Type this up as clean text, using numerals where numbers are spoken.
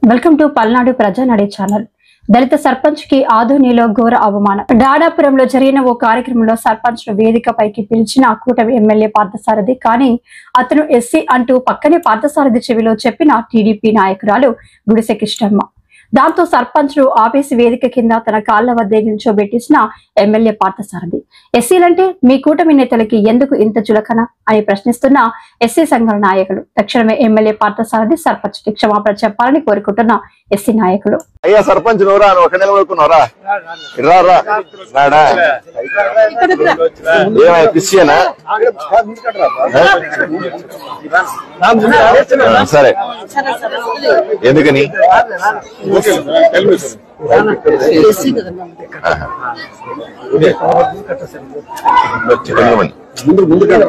Welcome to Palnadu Prajanadi channel. దళిత సర్పంచ్ కి ఆదోనిలో ఘోర అవమానం. డాడాపురంలో జరిగిన ఓ కార్యక్రమంలో సర్పంచ్ ను వేదికపైకి పిలిచిన కూటమి ఎమ్మెల్యే పార్థసారథి, కానీ అతను ఎస్సీ అంటూ పక్కనే పార్థసారథి చెవిలో చెప్పిన టీడీపీ నాయకురాలు గుడిసె కిష్టమ్మ. దాంతో సర్పంచ్ ను ఆపేసి వేదిక కింద తన కాళ్ల వద్దే నిల్చోబెట్టిసిన ఎమ్మెల్యే పార్థసారథి, ఎస్సీలంటే మీ కూటమి నేతలకి ఎందుకు ఇంత చులకన అని ప్రశ్నిస్తున్న ఎస్సీ సంఘాల నాయకులు. తక్షణమే ఎమ్మెల్యే పార్థసారథి సర్పంచ్ కి క్షమాపణ చెప్పాలని కోరుకుంటున్న ఎస్సీ నాయకులు. అయ్యా సర్పంచ్ నోరా ఒక నెల వరకున్నారా క్రిస్టియనా? సరే, ఎందుకని కదా